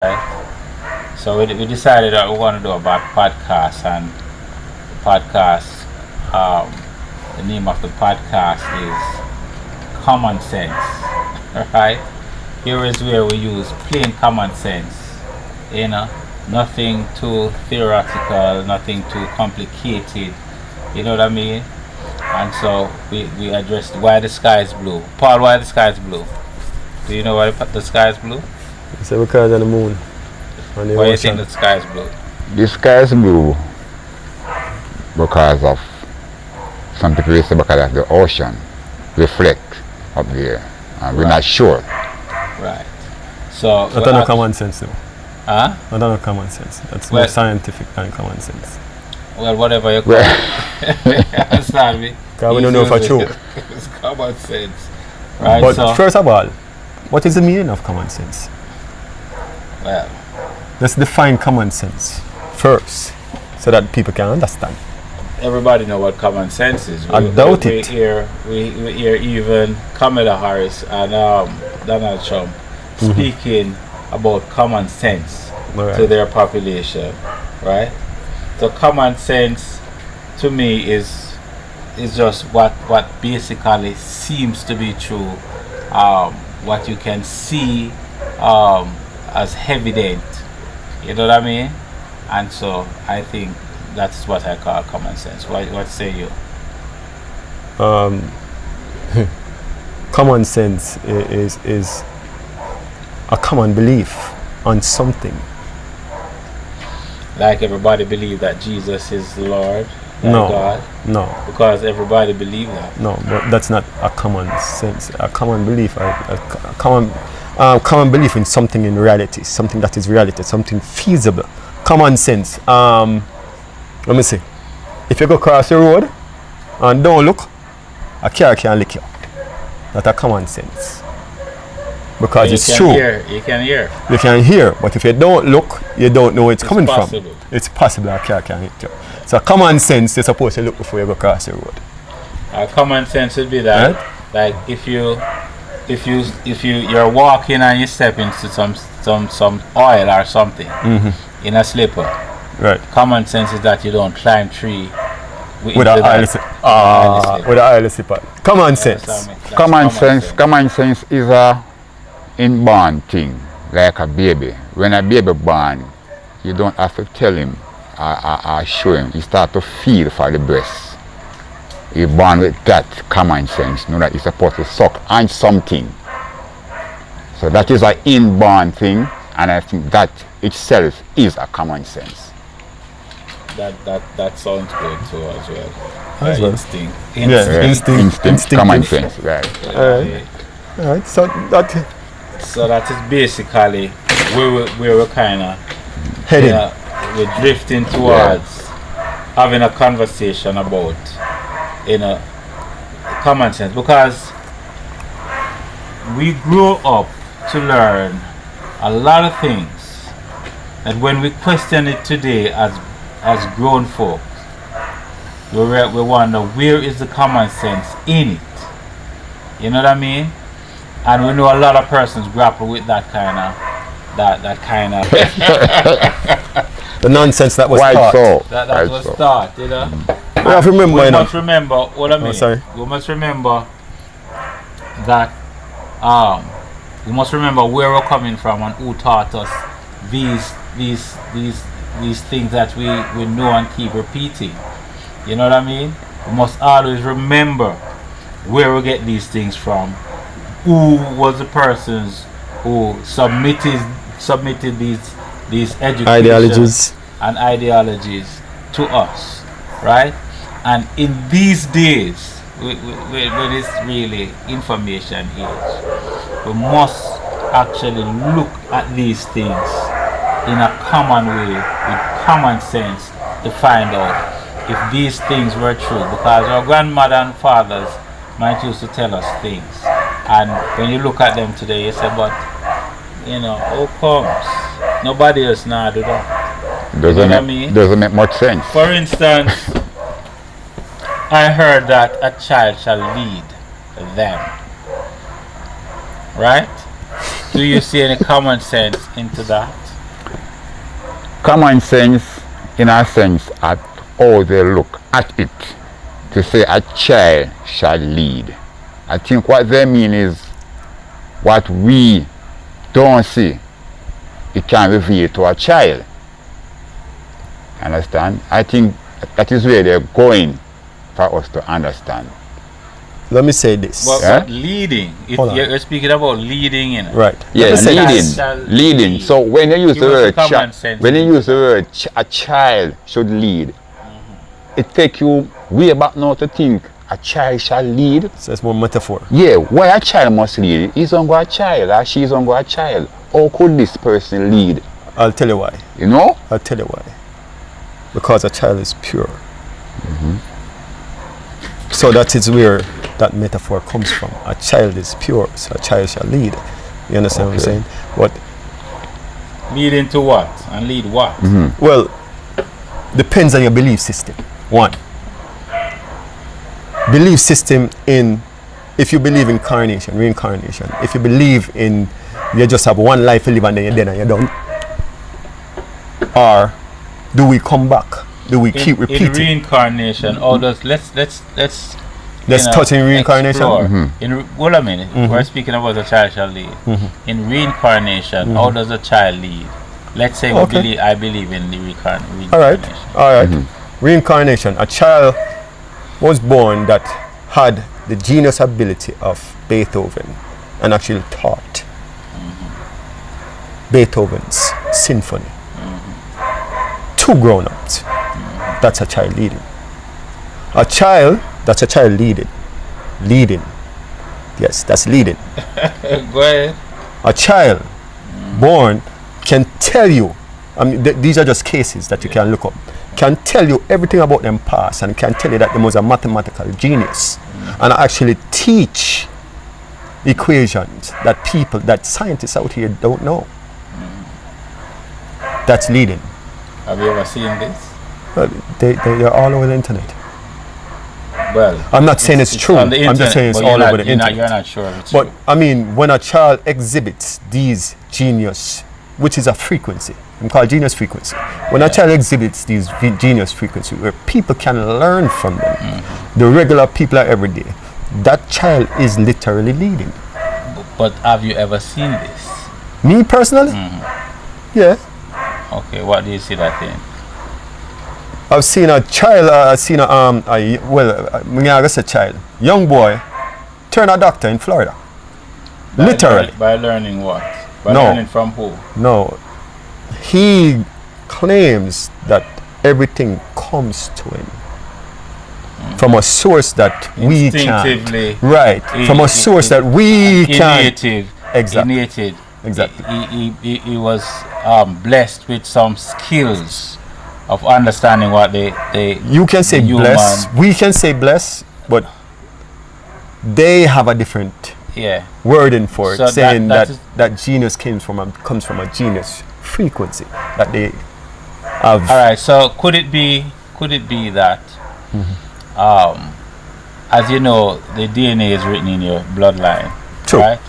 right? So we decided that we want to do about podcasts, and podcast. Um, the name of the podcast is Common Sense. Right? Here is where we use plain common sense. You know, nothing too theoretical, nothing too complicated. You know what I mean? And so we addressed why the sky is blue. Paul, why the sky is blue? Do you know why the sky is blue? It's because of the moon. And the Why do you ocean. think the sky is blue? The sky is blue because of some people say because of the ocean reflect up there. And we're not sure. Right. So That's not common sense though. Huh? That's not common sense. That's Well- more scientific than common sense. Well, whatever you call it. Understand me? Because we don't know for true. It's common sense. Right? But So, first of all, what is the meaning of common sense? well, Let's define common sense first so that people can understand. everybody know what common sense is. I doubt we it. We hear even Kamala Harris and Donald Trump speaking about common sense Alright. to their population, right? So common sense to me is just what basically seems to be true, what you can see as evident. You know what I mean? And so I think that's what I call common sense. What say you? Common sense is a common belief on something. Like everybody believe that Jesus is the Lord, No. God, No, because everybody believe that. no, but that's not a common sense. A common belief, a common belief in something in reality, something that is reality, something feasible. Common sense. Let me see. If you go across the road and don't look, a car can lick you. That's a common sense. Because You it's can true. hear, you can hear. You can hear, but if you don't look, you don't know where it's coming possible. from. It's possible a car can hit you. So common sense, you're supposed to look before you go across the road. Common sense would be that, like if you're walking and you step into some oil or something in a slipper. Right. Common sense is that you don't climb tree With an oil with an oil slipper. Common sense. Common sense is a inborn thing, like a baby. When a baby born, you don't have to tell him or show him. He start to feel for the breast. He born with that common sense, know that he's supposed to suck on something. So that is an inborn thing, and I think that itself is a common sense. That sounds good too as well. As well. Instinct. Yeah. Instinct, common Instinctive. sense, right. Alright. Alright, so that So that is basically where we're kind of heading. we're drifting towards having a conversation about common sense, because we grew up to learn a lot of things that when we question it today as grown folks, we wonder where is the common sense in it. You know what I mean? And we know a lot of persons grapple with that kind of The nonsense that was Why taught. so? that Why was so? thought, you know. We have to remember, We you know. must remember what I mean. sorry. We must remember that we must remember where we're coming from and who taught us these things that we know and keep repeating. You know what I mean? We must always remember where we get these things from. Who was the persons who submitted these education Ideologies. and ideologies to us, right? And in these days, when it's really information age, we must actually look at these things in a common way, with common sense, to find out if these things were true. Because our grandmother and fathers might used to tell us things, and when you look at them today, you say, but how comes nobody else now do that? Doesn't You know what I make, mean? doesn't make much sense. For instance, I heard that a child shall lead them. Right? Do you see any common sense into that? common sense, in a sense, at how they look at it, to say a child shall lead. I think what they mean is what we don't see, it can reveal to a child. Understand? I think that is where they're going for us to understand. Let me say this. But leading, Hold on. you're speaking about leading in it. Right. Yeah, Let me say leading, this. Shall leading. lead. So when you use Give the us word the common sense. when you use the word a child should lead, it take you way back now to think a child shall lead. So it's more metaphor. Yeah, why a child must lead? He's on a child or she's on a child. How could this person lead? I'll tell you why. You know? I'll tell you why. Because a child is pure. So that is where that metaphor comes from. A child is pure, so a child shall lead. You understand what I'm saying? But Lead into what? And lead what? well, depends on your belief system. One, belief system in, if you believe in incarnation, reincarnation, if you believe in you just have one life to live and then you're dead and you're done, or do we come back? Do we keep In repeating? reincarnation, all those let's Let's you know, touch in reincarnation. explore. Well, a minute. We're speaking about a child shall lead. In reincarnation, how does a child lead? Let's say Okay. I believe in the reincarnation. All right, all right. Reincarnation. A child was born that had the genius ability of Beethoven and actually taught Beethoven's symphony. Two grown-ups. That's a child leading. A child, that's a child leading. Leading. Yes, that's leading. Go ahead. A child born can tell you, I mean, these are just cases that you can look up, can tell you everything about them past and can tell you that they was a mathematical genius and actually teach equations that people, that scientists out here don't know. That's leading. Have you ever seen this? Well, they're all over the internet. Well, I'm not saying it's true. on the I'm just internet, saying it's but all you're over not- the internet. You're not sure if it's But true. I mean, when a child exhibits these genius, which is a frequency, I'm called genius frequency. When a child exhibits these genius frequency, where people can learn from them, the regular people are every day, that child is literally leading. But have you ever seen this? Me personally, yeah, Okay, what do you see that in? I've seen a child. I've seen me I guess a child, young boy, turn a doctor in Florida. Literally. By learning what? By No. learning from who? No, he claims that everything comes to him from a source that we can't. Instinctively. Right, from a source that we can't. Exactly. Innate. Exactly. He was blessed with some skills of understanding what they You can say the human- bless. We can say bless, but they have a different Yeah. wording for it, So that- saying that that is- that genius comes from a genius frequency that they have. All right. So could it be that, as you know, the DNA is written in your bloodline, True. right?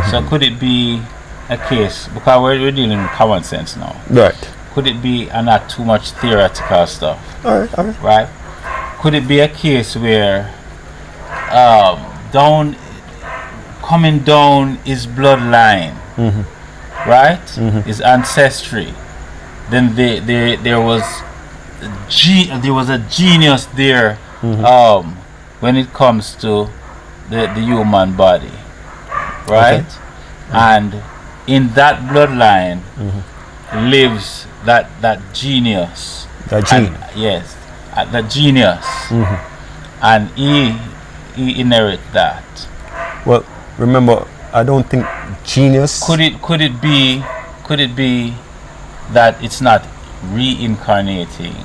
So could it be a case, because we're dealing with common sense now? Right. Could it be, and not too much theoretical stuff, All right. All right. right? Could it be a case where coming down his bloodline, right? His ancestry. Then there was a genius there when it comes to the human body, right? And in that bloodline lives that genius. That gene. And, yes, the genius, and he inherit that. Well, remember, I don't think genius. Could it be that it's not reincarnating,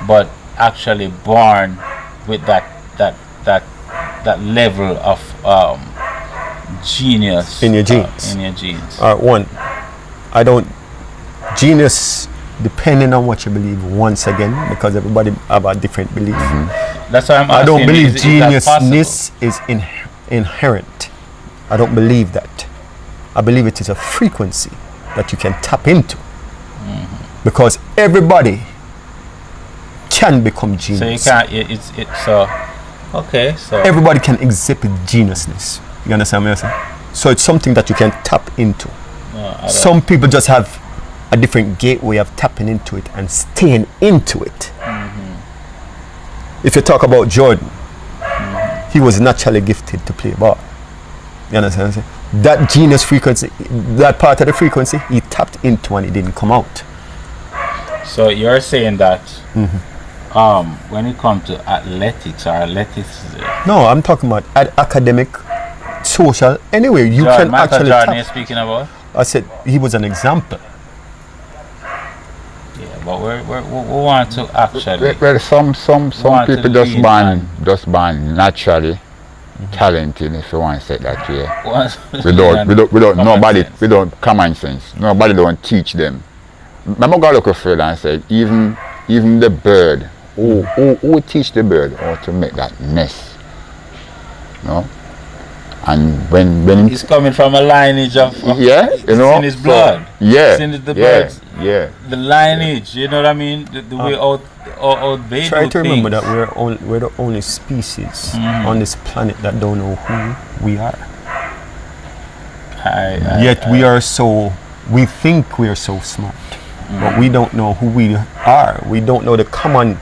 but actually born with that level of genius In your genes. in your genes. One, I don't. Genius, depending on what you believe, once again, because everybody have a different belief. That's why I'm I asking. don't believe is that possible? geniusness is inherent. I don't believe that. I believe it is a frequency that you can tap into. because everybody can become genius. So you can't. It's so. Okay, so Everybody can exhibit geniusness. You understand what I'm saying? So it's something that you can tap into. no, I don't- Some people just have a different gateway of tapping into it and staying into it. If you talk about Jordan, he was naturally gifted to play ball. You understand what I'm saying? That genius frequency, that part of the frequency, he tapped into and it didn't come out. So you're saying that when it comes to athletics or athletics, No, I'm talking about academic, social, anyway, you can Michael actually Jordan you're tap. speaking about. I said he was an example. Yeah, but we want to actually. Well, some Want to people lead just born naturally talented, if you want to say it that way. want- Without common nobody, sense. without common sense. Nobody don't teach them. My mom got look further and said, even the bird, who teach the bird how to make that nest? No? And when He's coming from a lineage of yeah, you know, it's in his blood. yeah, It's in the yeah, birds. yeah. The lineage, you know what I mean? The way out they Try do to remember things. that we're the only species on this planet that don't know who we are. Yet we think we are so smart, but we don't know who we are. We don't know the common.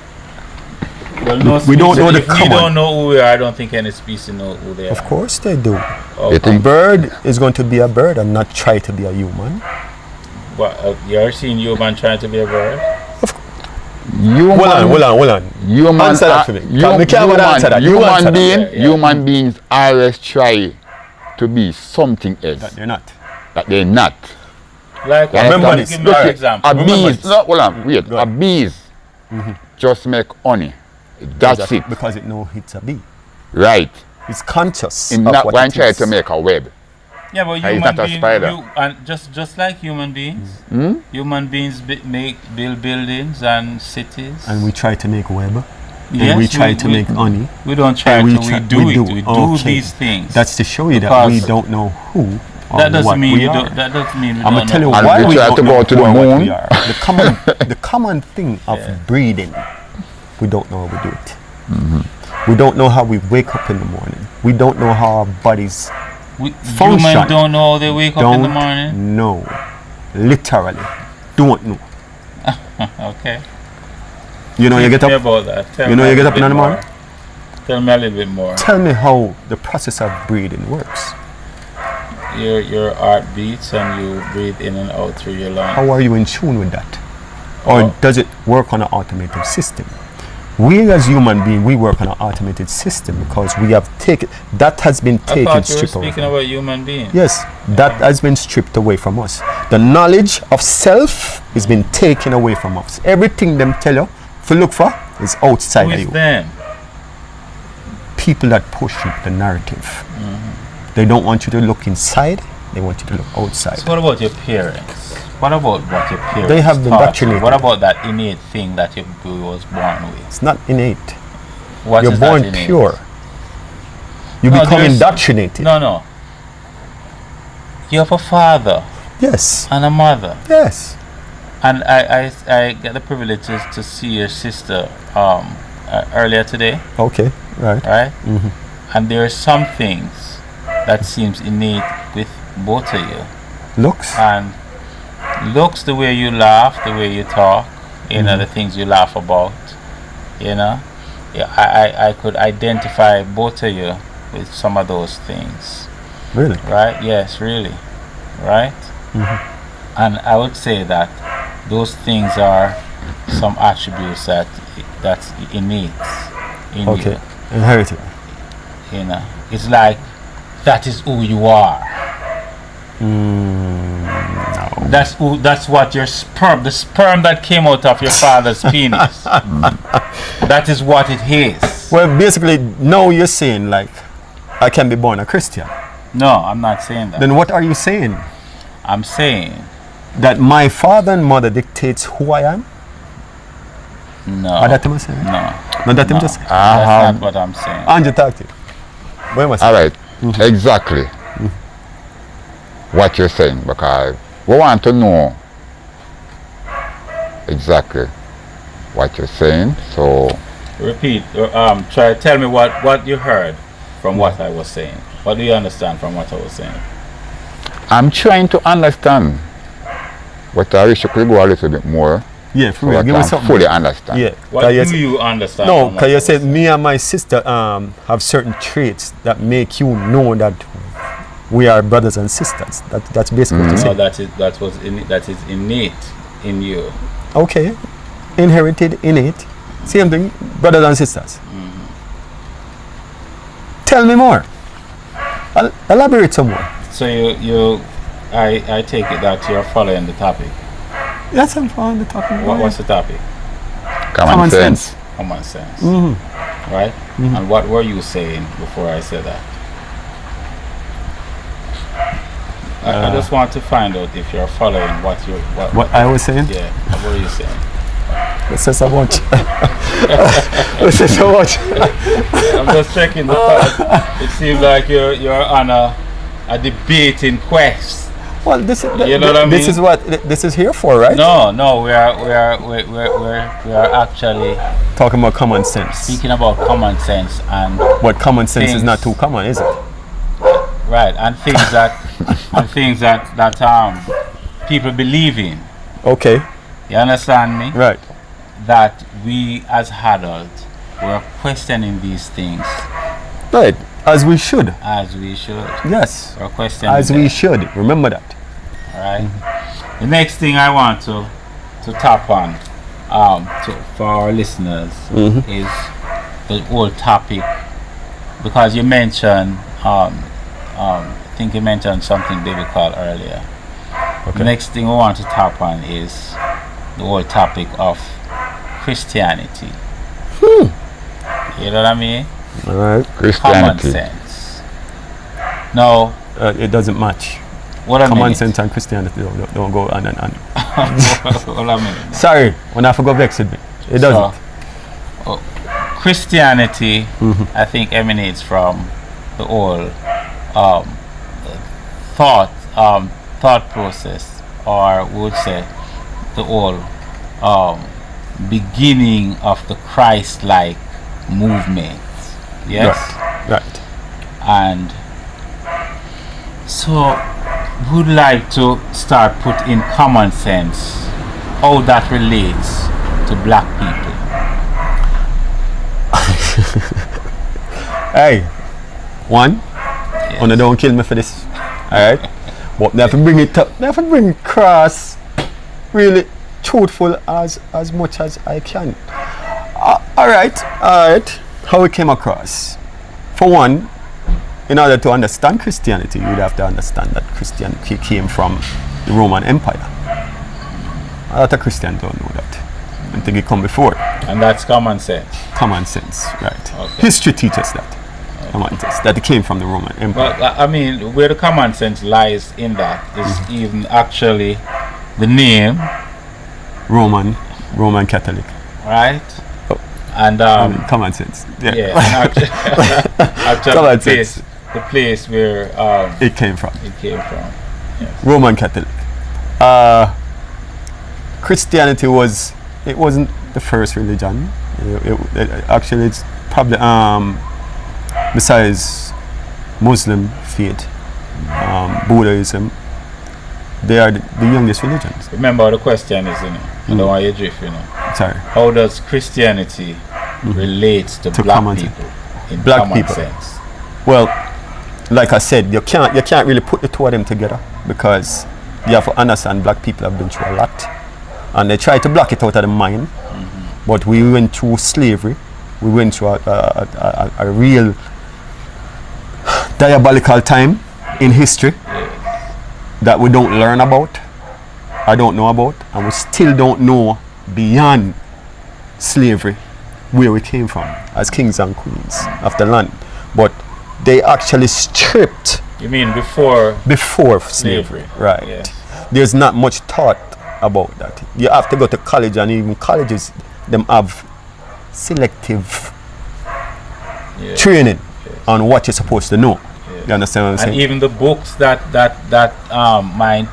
Well, no we don't species- know the if we common. don't know who we are. I don't think any species know who they Of are. course they do. Oh, You A think bird is going to be a bird and not try to be a human. you're seeing human trying to be a bird? human, Hold on. human, Answer that for me. Me can't answer that. You answer that. human beings always try to be something else That they're not. that they're not. Like, You Remember understand? this. give me Look an it, example. a Remember bees, this. no, hold on, wait, Go a ahead. bees just make honey. That's it, Because it knows it's a bee. right? It's conscious In of not what one it try is. to make a web. Yeah, but He's human not a beings, spider. and just like human beings, human beings build buildings and cities. And we try to make web. Yes, and we try to make honey. We don't try And we to. try- We do we it. do. We do Okay. these things. That's to show you that we Because don't know who or that doesn't what mean we we are. don't. That doesn't mean we I'm don't gonna tell you know. And why we we try don't to know go to who the or what moon. we are. The common thing of Yeah. breeding, we don't know how we do it. We don't know how we wake up in the morning. We don't know how our bodies function. Humans don't know how they wake up in the don't morning. know. Literally, don't know. Okay. You know, you get Tell me up. about that. Tell You know me you a get little up in bit the more. morning? Tell me a little bit more. Tell me how the process of breathing works. Your heart beats and you breathe in and out through your lungs. How are you in tune with that? Or Oh. does it work on an automated system? We as human beings, we work on an automated system because we have taken, that has been I taken thought you were stripped away. speaking about human beings. Yes, that has been stripped away from us. The knowledge of self has been taken away from us. Everything them tell you to look for is outside Who of is you. them? People that push the narrative. They don't want you to look inside, they want you to look outside. So what about your parents? What about what your parents They have been taught you? indoctrinated. What about that innate thing that you was born with? It's not innate. What You're is that born innate? pure. You No, become there's- indoctrinated. No. You have a father Yes. and a mother. Yes. And I get the privilege to see your sister earlier today, Okay. Right. right? And there are some things that seems innate with both of you. Looks. And looks, the way you laugh, the way you talk, you know, the things you laugh about, you know. Yeah, I could identify both of you with some of those things, Really. right? Yes, really, right? And I would say that those things are some attributes that's innate in Okay. Inherited. you. You know, it's like that is who you are. No. That's what your sperm, the sperm that came out of your father's penis. That is what it is. Well, basically, now you're saying like, I can be born a Christian. No, I'm not saying that. Then what are you saying? I'm saying That my father and mother dictates who I am? no. Or that him saying? No. No, that him just saying. That's not what I'm saying. Andrew, talk to you. What am I saying? All right, exactly what you're saying, because we want to know exactly what you're saying. So Repeat. Try. Tell me what you heard from what I was saying. What do you understand from what I was saying? I'm trying to understand, but I wish you could go a little bit more Yeah, for so real. I Give me can something. fully understand. Yeah. What Can you do say- you understand? No, from what because I you was said saying? me and my sister have certain traits that make you know that we are brothers and sisters. That's basically what you No, said. that is innate in you. Okay. Inherited, innate. Same thing, brothers and sisters. Tell me more. Elaborate some more. So I take it that you're following the topic. That's I'm fine. The topic. What's the topic? Common sense. Common sense. Mm-hmm. Right? And what were you saying before I said that? I just want to find out if you're following what you What I was saying? Yeah, what were you saying? Let's say so much. Let's say so much. I'm just checking the thought. It seems like you're on a debating quest. Well, this is You know what I this mean? is what this is here for, right? No, we are actually Talking about common sense. speaking about common sense and But common sense is not Things. too common, is it? right and things that people believe in. Okay. You understand me? Right. That we as adults were questioning these things Right. As we should. as we should. Yes. We're questioning As we them, should. Remember that. right? The next thing I want to tap on for our listeners is the whole topic, because you mentioned I think you mentioned something biblical earlier. The next thing we want to tap on is the whole topic of Christianity. You know what I mean? All right. Common Christianity. sense. No, It doesn't match. what I Common mean. sense and Christianity don't go on and on. What I mean. Sorry, when I forgot vexed with me. It doesn't. So, Christianity, I think, emanates from the whole thought process, or we would say the whole beginning of the Christ-like movement. Yes, Right. and so would like to start put in common sense how that relates to black people. Hey, one, and don't kill me for this. Alright? But never bring it up, never bring it cross really truthful as much as I can. Alright. How it came across. For one, in order to understand Christianity, you'd have to understand that Christianity came from the Roman Empire. A lot of Christians don't know that. I think it come before. And that's common sense. Common sense, right? Okay. History teaches that. Common sense, that it came from the Roman Empire. Well, I mean, where the common sense lies in that is even actually the name, Roman Catholic. right? Oh. And Common sense. Yeah. yeah, and actually Common the place where It came from it came from. Roman Catholic. Christianity wasn't the first religion. Actually, it's probably besides Muslim faith, Buddhism, they are the youngest religions. Remember the question is, I don't want you drift, Sorry. How does Christianity relate to To black common people in Black common people. sense? Well, like I said, you can't really put the two of them together, because you have to understand black people have been through a lot, and they try to block it out of the mind. But we went through slavery. We went through a real diabolical time in history that we don't learn about, I don't know about, and we still don't know beyond slavery where we came from as kings and queens of the land. But they actually stripped You mean before slavery, slavery? right? Yes. There's not much thought about that. You have to go to college, and even colleges them have selective Yeah. training on what you're supposed to know. You understand what I'm And saying? even the books that might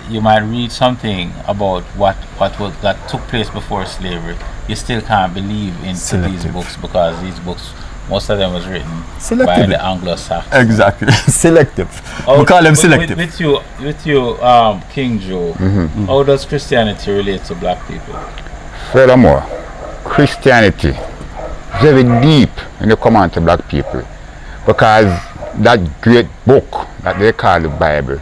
you might read something about that took place before slavery. You still can't believe into these Selective. books because these books, most of them was written by Selective. the Anglo-Saxons. Exactly. Selective. How- We call them with- selective. With you, King Joe, how does Christianity relate to black people? Furthermore, Christianity very deep when you come on to black people, because that great book that they call the Bible,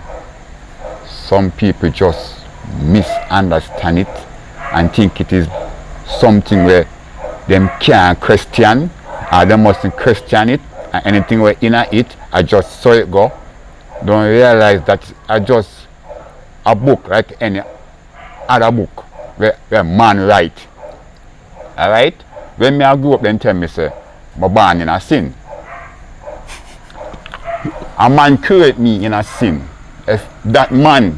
some people just misunderstand it and think it is something where them can't Christian or they mustn't Christian it, and anything where in it, I just saw it go. Don't realize that I just a book like any other book where man write. Alright? When me I grew up, then tell me say, I'm born in a sin. A man create me in a sin. If that man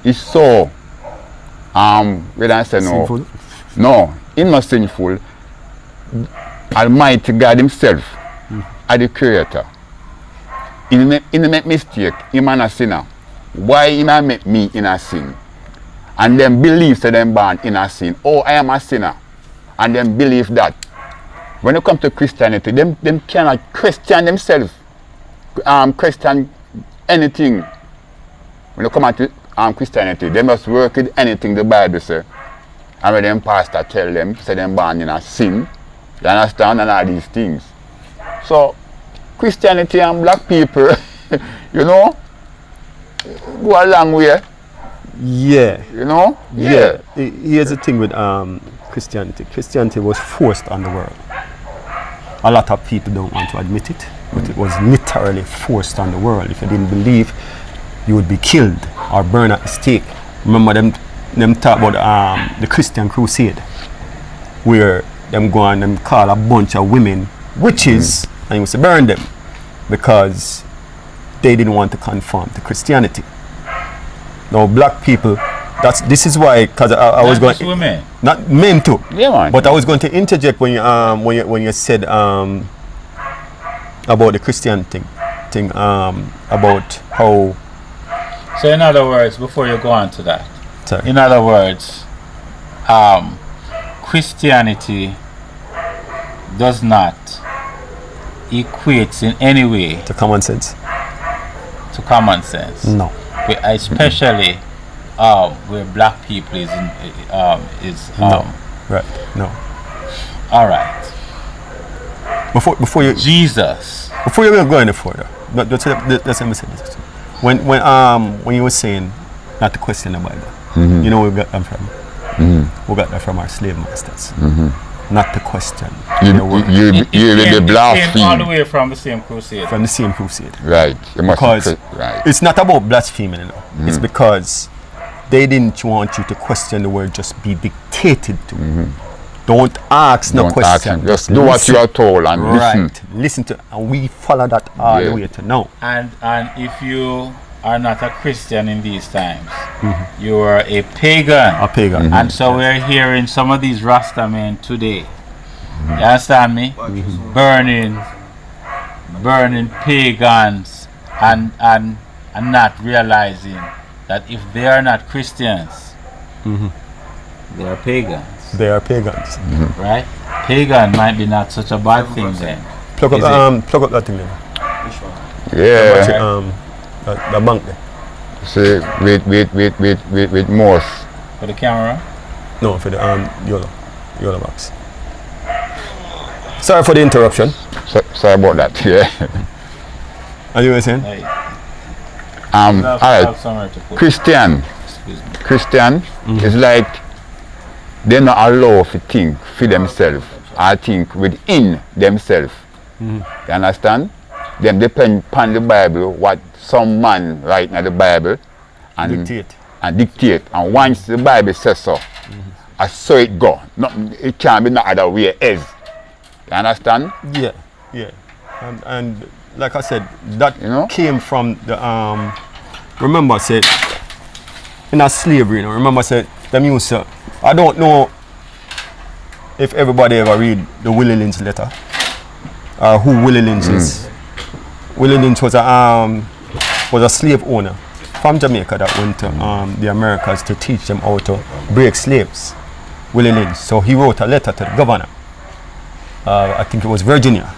is so whether I say no. Sinful. No, he's not sinful. Almighty God himself are the creator. He make mistake, him and a sinner. Why he might make me in a sin? And then believe that them born in a sin. Oh, I am a sinner. And then believe that. When it comes to Christianity, them cannot Christian themselves. Christian anything. When it comes to Christianity, they must work with anything the Bible says. And when them pastor tell them, say them born in a sin, you understand, and all these things. So, Christianity and black people, you know, go a long way, Yeah. you know? Yeah. Here's the thing with Christianity. Christianity was forced on the world. A lot of people don't want to admit it, but it was literally forced on the world. If you didn't believe, you would be killed or burned at the stake. Remember them talk about the Christian Crusade, where them go and them call a bunch of women witches and he was to burn them because they didn't want to conform to Christianity. Now black people, this is why, because I was Not going just women. not men too. Yeah, man. But I was going to interject when you said about the Christian thing about how. So in other words, before you go on to that, Sorry. in other words, Christianity does not equate in any way To common sense? to common sense. No. Especially where black people is No. Right. No. all right. Before you Jesus. go any further, let's let me say this. When you were saying not to question the Bible, you know where we got them from? We got that from our slave masters. Not to question the word. You will be It came all the blasphemed. way from the same crusade. From the same crusade. Right. You must Because right. it's not about blaspheming, you know. It's because they didn't want you to question the word, just be dictated to. Don't ask no Don't ask question. him. Just do what you are told and Right. listen. Listen to, and we follow that all the Yeah. way to now. And if you are not a Christian in these times, you are a pagan. A pagan. And so we're hearing some of these Rasta men today. You understand me? Burning pagans and not realizing that if they are not Christians, they are pagans. They are pagans. Right? Pagan might be not such a bad thing then. Plug Is up, plug up that thing there. Yeah. The bank there. See, with Morse. For the camera. No, for the YOLO box. Sorry for the interruption. Sorry about that. Yeah. Are you saying? Hey, All have right. somewhere to put. Christian. Excuse me. Christian is like they're not allowed to think for themselves. I think within themselves. You understand? Them depend upon the Bible, what some man write in the Bible and Dictate. And once the Bible says so, I saw it go. It can't be no other way else. You understand? Yeah, yeah. And like I said, that came from the remember I said in our slavery, you know, remember I said them used to, I don't know if everybody ever read the Willie Lynch letter. Who Willie Lynch is. Willie Lynch was a slave owner from Jamaica that went to the Americas to teach them how to break slaves, Willie Lynch. So he wrote a letter to the governor. I think it was Virginia.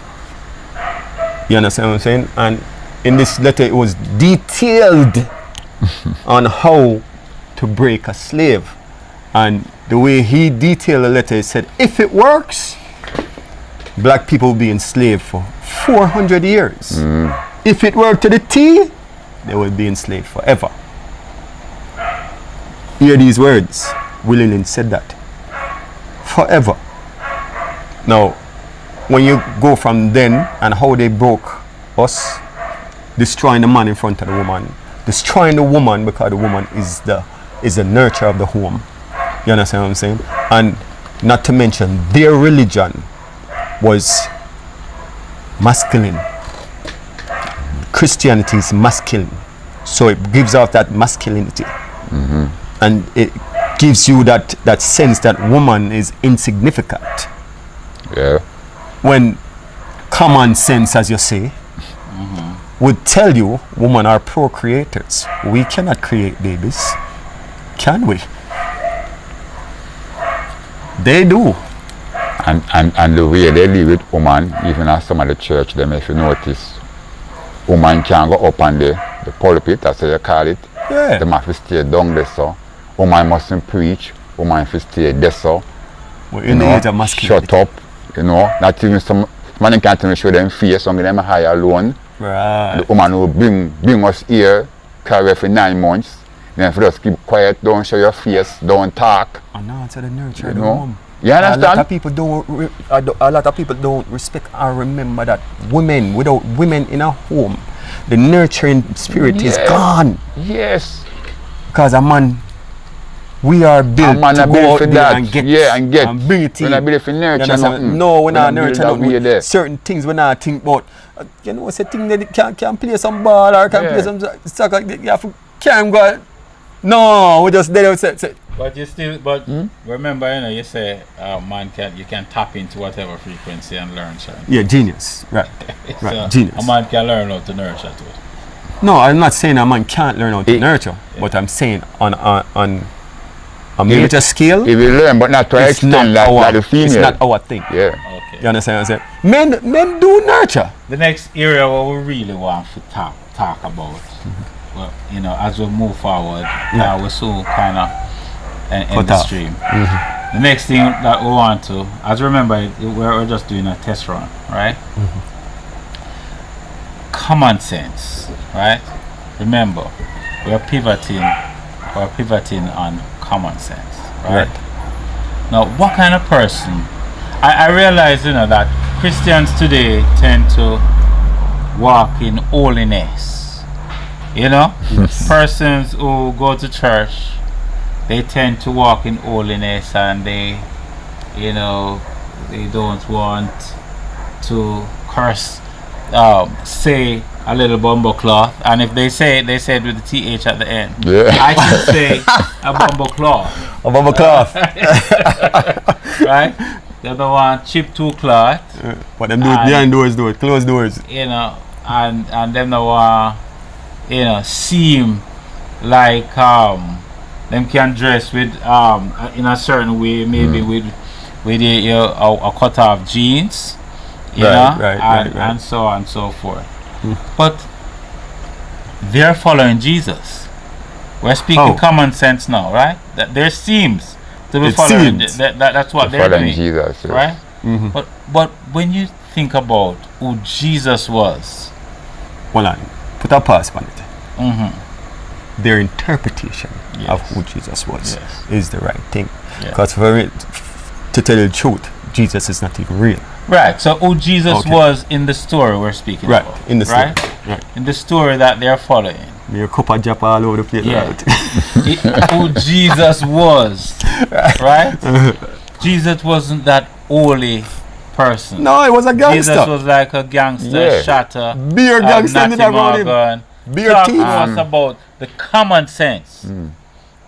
You understand what I'm saying? And in this letter it was detailed on how to break a slave. And the way he detailed the letter, he said, if it works, black people will be enslaved for 400 years. If it worked to the T, they will be enslaved forever. Hear these words. Willie Lynch said that. Forever. Now, when you go from then and how they broke us, destroying the man in front of the woman, destroying the woman because the woman is the nurturer of the home. You understand what I'm saying? And not to mention their religion was masculine. Christianity is masculine, so it gives off that masculinity, and it gives you that sense that woman is insignificant. Yeah. When common sense, as you say, would tell you women are procreators. We cannot create babies, can we? They do. And the way they live with woman, even at some of the church, them, if you notice, woman can go up on the pulpit, that's how you call it. Yeah. They have to stay down there, so. Woman mustn't preach, woman have to stay there, so. We're in the age of masculinity. Shut up, you know. Not even some man can't even show them face, some of them are high alone. Right. The woman will bring us here, carry for 9 months. Then if you just keep quiet, don't show your face, don't talk. And now it's the nurture You of the know? home. You understand? A lot of people don't respect or remember that without women in a home, the nurturing spirit is Yeah. gone. Yes. Because a man, we are built A man to are go built out for there that. and get, Yeah, and get. and bring it in. We're not built for nurture You understand? nothing. No, we're We're not not built nurture that way nothing. there. Certain things we not think about. You know, it's a thing that can play some ball or can Yeah. play some soccer. You have to can't go. No, we just there. Say, But you still, remember, you know, you say you can tap into whatever frequency and learn something. yeah, genius. Right. So Right, genius. a man can learn how to nurture too. No, I'm not saying a man can't learn how to It- nurture, but I'm saying on a major scale, If you learn, but not to it's not extend like the it's female. not our thing. Yeah. Okay. You understand what I'm saying? Men do nurture. The next area what we really want to talk about, well, you know, as we move forward, we're so kind of in Cut the off. stream. The next thing that we want to, as remember, we're just doing a test run, right? Common sense, right? Remember, we're pivoting on common sense, right? Now, what kind of person? I realize, you know, that Christians today tend to walk in holiness. You know, persons who go to church, they tend to walk in holiness, and they, you know, they don't want to curse, say a little bumble cloth, and if they say it with the TH at the end. Yeah. I should say a bumble cloth. A bubble cloth. Right? They don't want chip two cloth, But them do it behind doors, closed doors. you know, and them don't want, you know, seem like them can dress with in a certain way, maybe with a cut off jeans, you know, and so on and so forth. But they're following Jesus. We're speaking common sense now, right? That there seems to be It following seems. that's what they're Following doing, Jesus. Yes. right? But when you think about who Jesus was, Hold on. Put a pause on it. Their interpretation of who Jesus was is the right thing. Yeah. Because for it, to tell you the truth, Jesus is not even real. right? So who Jesus was in the story we're speaking Right, about, in the story. right? Right. In the story that they're following. Your cup of japa all over the place. Yeah. Right? Who Jesus was, right? Jesus wasn't that holy person. No, it was a Jesus gangster. was like a gangster, Yeah. shatter, Beer gangster natty did around him. Morgan. Beer Talk thief. to us about the common sense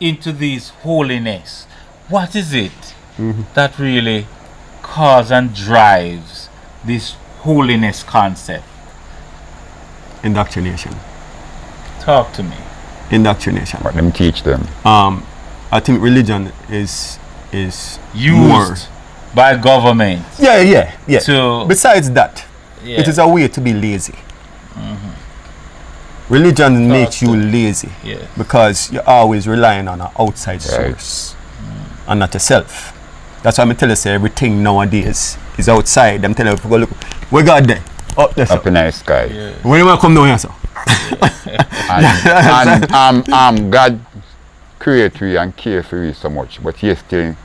into this holiness. What is it that really causes and drives this holiness concept? Indoctrination. Talk to me. Indoctrination. What them teach them. I think religion is Used more. by government. Yeah. To- Besides that, Yeah. it is a way to be lazy. Religion makes you lazy Yes. because you're always relying on an outside source and not yourself. That's why I tell you, say everything nowadays is outside. I'm telling you, go look, where God there? Up there, sir. Up in the sky. Yeah. When you want to come down here, sir? And God created you and care for you so much, but He still in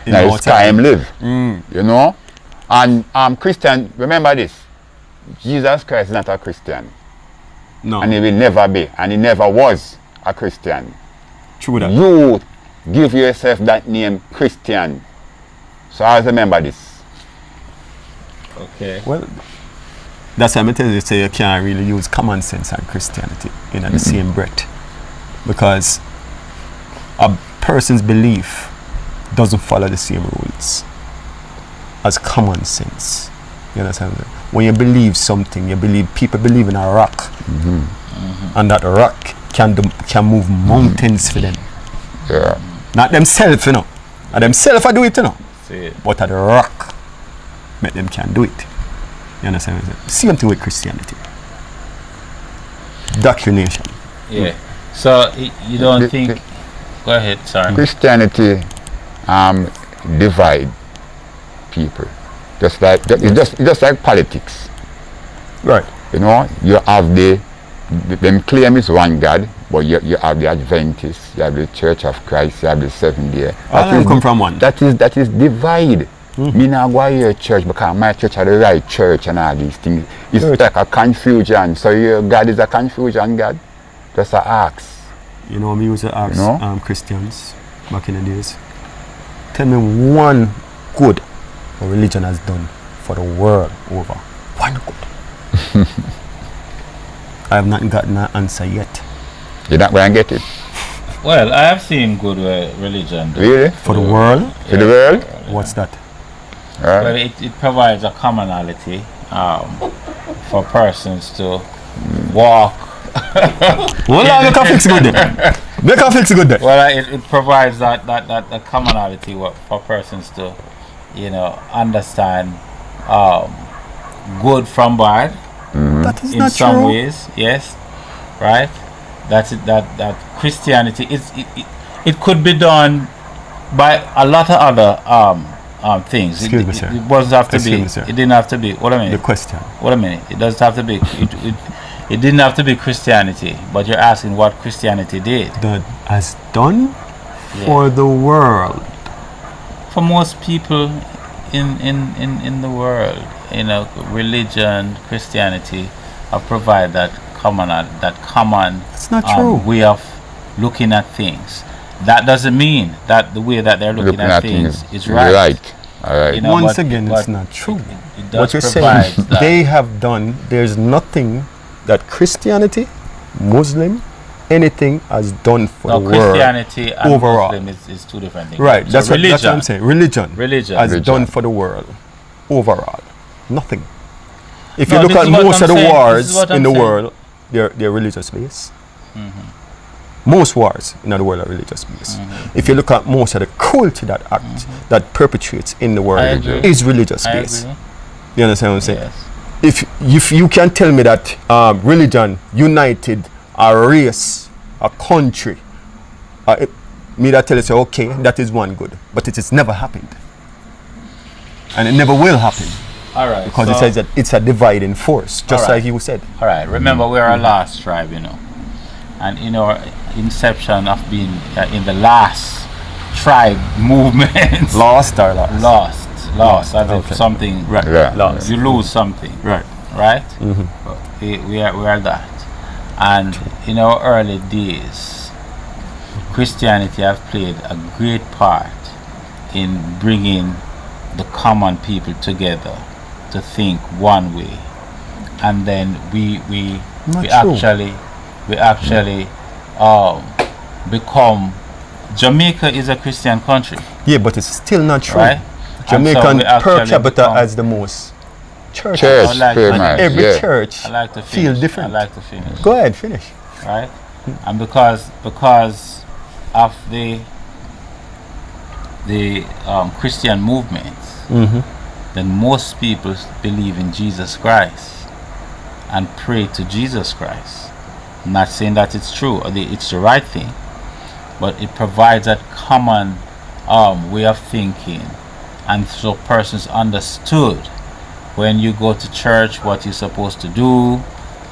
the Immortal. sky Him live. You know? And Christian, remember this. Jesus Christ is not a Christian. No, And He will never be. And He never was a Christian. true that. You give yourself that name Christian. So always remember this. Okay. Well, that's why I tell you, say you can't really use common sense and Christianity in the same breath, because a person's belief doesn't follow the same rules as common sense. You understand? When you believe something, people believe in a rock, and that rock can move mountains for them. Yeah. Not themselves, you know. And themselves I do it, you know. See it. But at the rock, make them can do it. You understand? Same thing with Christianity. Doctrination. Yeah. So you don't The- think? Go ahead. Sorry. Christianity divide people. It's just like politics. Right. You know, you have them claim is one God, but you have the Adventists, you have the Church of Christ, you have the Seventh Day. All of them come from one. That is divide. Me not go to your church because my church are the right church and all these things. It's Church. like a confusion. So your God is a confusion God. Just a ask. You know, me used to ask You know? Christians back in the days, tell me one good a religion has done for the world over. One good. I have not gotten that answer yet. You're not going to get it. Well, I have seen good religion. Really? For the world? For the world? What's that? Right. Well, it provides a commonality for persons to walk. Well, make a fix good then. Make a fix good then. Well, it provides that commonality for persons to, understand good from bad That is in not some true. ways. Yes, right. That Christianity it could be done by a lot of other things. Excuse me, sir. It wasn't have to Excuse be. me, sir. It didn't have to be. What a The minute. question. What a minute. It doesn't have to be. It didn't have to be Christianity, but you're asking what Christianity did. That has done for the world. For most people in the world, religion, Christianity have provided that common It's not true. way of looking at things. That doesn't mean that the way that they're looking at things is right. All right. Once but- again, but it's not true. It does What you're provide saying, that. they have done, there's nothing that Christianity, Muslim, anything has done for No, the world. Christianity and overall. Muslim is two different things. Right, So that's what I'm saying. Religion Religion. has Religion. done for the world overall. Nothing. If No, you look this at is what most I'm of the saying. This wars is what in I'm the saying. world, they're religious based. Most wars in the world are religious based. If you look at most of the cruelty that perpetrates in the I world agree. is religious I based. agree. You understand what I'm saying? Yes. If you can tell me that religion united a race, a country, me that tell you say, okay, that is one good, but it has never happened, and it never will happen All right. because so- it says that it's a dividing force, just Alright. like you said. All right. Remember, we're a last tribe, and in our inception of being in the last tribe movement, Lost or lost? lost, as Okay. if something Right. Yeah. Lost. you lose something, Right. right? But we are that, and in our early days, Christianity have played a great part in bringing the common people together to think one way, and then we Not true. actually become. Jamaica is a Christian country, Yeah, but it's still not true. right? And so Jamaican we per actually capita become- has the most churches. Church, I like pretty that. much, Every yeah. church I like to feel finish. different. I like to finish. Go ahead, finish. Right? And because of the Christian movements, then most people believe in Jesus Christ and pray to Jesus Christ. I'm not saying that it's true or it's the right thing, but it provides a common way of thinking, and so persons understood when you go to church what you're supposed to do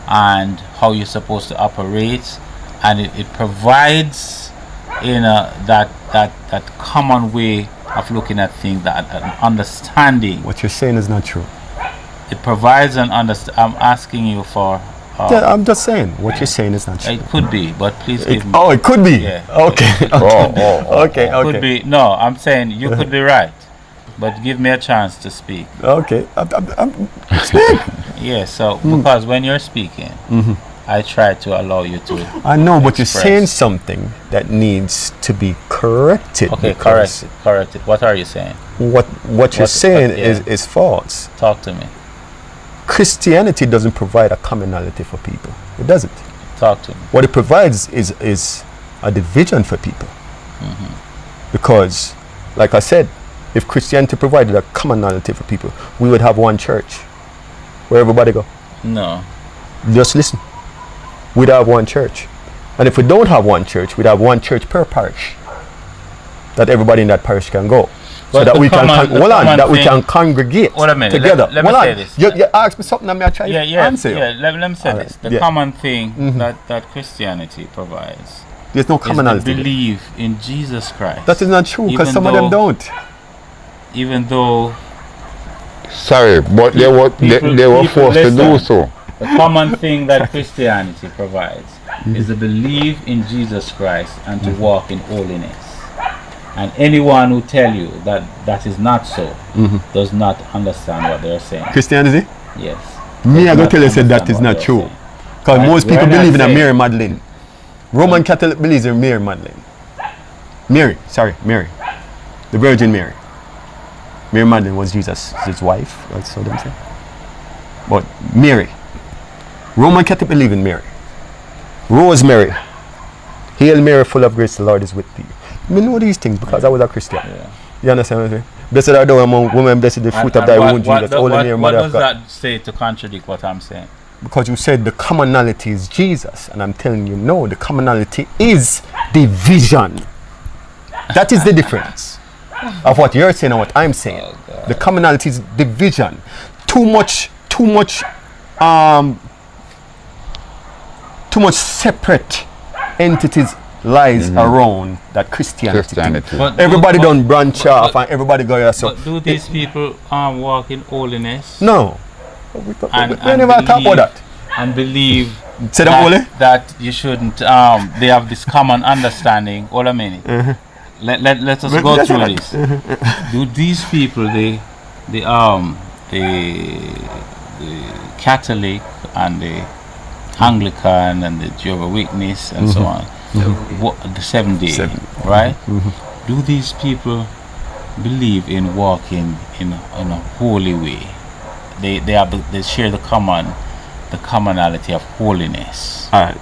and how you're supposed to operate, and it provides that common way of looking at things, that an understanding. What you're saying is not true. It provides an I'm asking you for. Yeah, I'm just saying what you're saying is not true. It could be, but please give me. Oh, it could be. Yeah. Okay. Okay. Could be. No, I'm saying you could be right, but give me a chance to speak. Okay. Speak. Yeah. So because when you're speaking, I try to allow you to. I know, but you're express. saying something that needs to be corrected. Okay, because correct it. What are you saying? What you're saying yeah. is false. Talk to me. Christianity doesn't provide a commonality for people. It doesn't. Talk to me. What it provides is a division for people. Because, like I said, if Christianity provided a commonality for people, we would have one church where everybody go. No. Just listen. We'd have one church. And if we don't have one church, we'd have one church per parish that everybody in that parish can go. So But that the we common we thing- can congregate Wait a minute, together. let me say this. You asked me something, and I try to answer you. Let me say Alright, this. The yeah. common thing that Christianity provides There's no is to commonality. believe in Jesus Christ. That is not true, because Even some of them though- don't. Even though Sorry, but they were people forced to do listen. so. the common thing that Christianity provides is to believe in Jesus Christ and to walk in holiness. And anyone who tell you that that is not so does not understand what they're saying. Christianity? Yes. Me, I Does go not tell you said that understand is what not they're true. saying. Because Right, most people we're not believe in a saying- Mary Magdalene. Roman Catholic believes in Mary Magdalene. Mary. The Virgin Mary. Mary Magdalene was Jesus' wife. That's what they say. But Mary. Roman Catholic believe in Mary. Rosemary. Hail Mary, full of grace, the Lord is with thee. I know these things because I was a Christian. Yeah. You understand what I'm saying? Blessed are thou among women, blessed the fruit of thy womb, Jesus. Holy Mary, what Mother does of God. that say to contradict what I'm saying? Because you said the commonality is Jesus, and I'm telling you, no, the commonality is division. That is the difference of what you're saying and what I'm saying. The commonality is division. Too much separate entities lies around that Christianity. But Everybody do- don't branch but- off and everybody go yourself. But do these people walk in holiness? No. We And never talk about that. And believe Say them holy? that you shouldn't. They have this common understanding. Hold a minute. Let us go That's through right. this. Do these people, the Catholic and the Anglican and the Jehovah's Witness and so on, the 7 day, right? Do these people believe in walking in a holy way? They share the commonality of holiness. All right.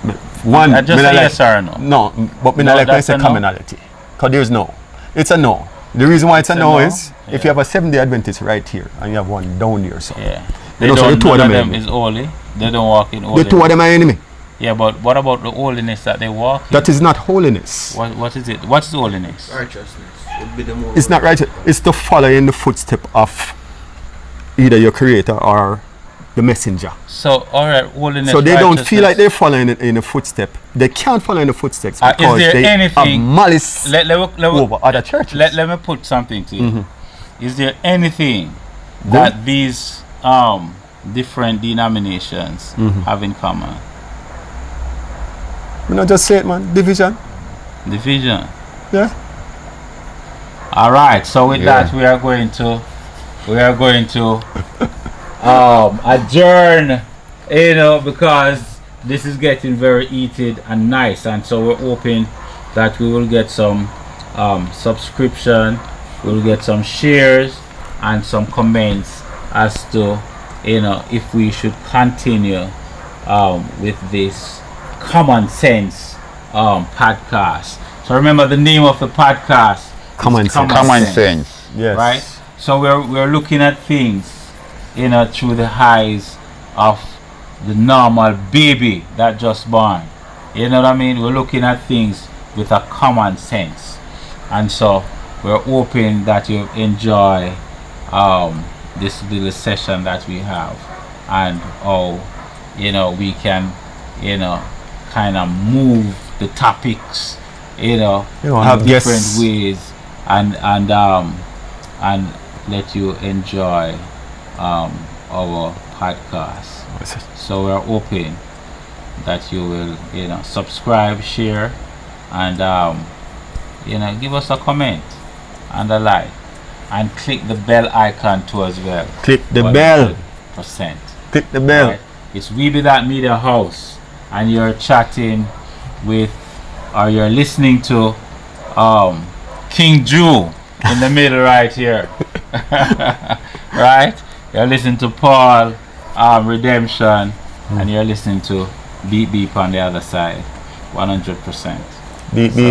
One, Just me a not yes or no. No, but me No, not like when I that's say a no. commonality. Because there's no. It's a no. The reason why it's a a no no? is if you have a 7-day Adventist right here and you have one down there, so Yeah. They don't say the two of none them is holy. They don't walk in the holiness. two of them are enemy. Yeah, but what about the holiness that they walk in? That is not holiness. What is it? What is holiness? Righteousness would be the more. It's not right. It's to follow in the footstep of either your creator or the messenger. So, alright, holiness. So they don't feel like righteousness. they're following in the footstep. They can't follow in the footsteps Is because there they have anything- malice Let over other churches. Let me put something to you. Is there anything Go. that these different denominations have in common? You know, just say it, man. Division. Division. Yeah. All right. So with Yeah. that, we are going to adjourn. You know, because this is getting very heated and nice, and so we're hoping that we will get some subscription, we'll get some shares and some comments as to, you know, if we should continue with this common sense podcast. So remember the name of the podcast. Common is Sense. Common sense. Yes. Right? So we're looking at things, through the eyes of the normal baby that just born. You know what I mean? We're looking at things with a common sense. And so we're hoping that you enjoy this little session that we have, and how we can kind of move the topics in have different guests. ways, and let you enjoy our podcast. So we're hoping that you will subscribe, share, and give us a comment and a like, and click the bell icon too as well. Click the bell. 100%. Click the bell. Right? It's We Be That Media House, and you're chatting with, or you're listening to King Jew in the middle right here. Right? You're listening to Paul Redemption, and you're listening to Beep Beep on the other side. 100%. Beep beep.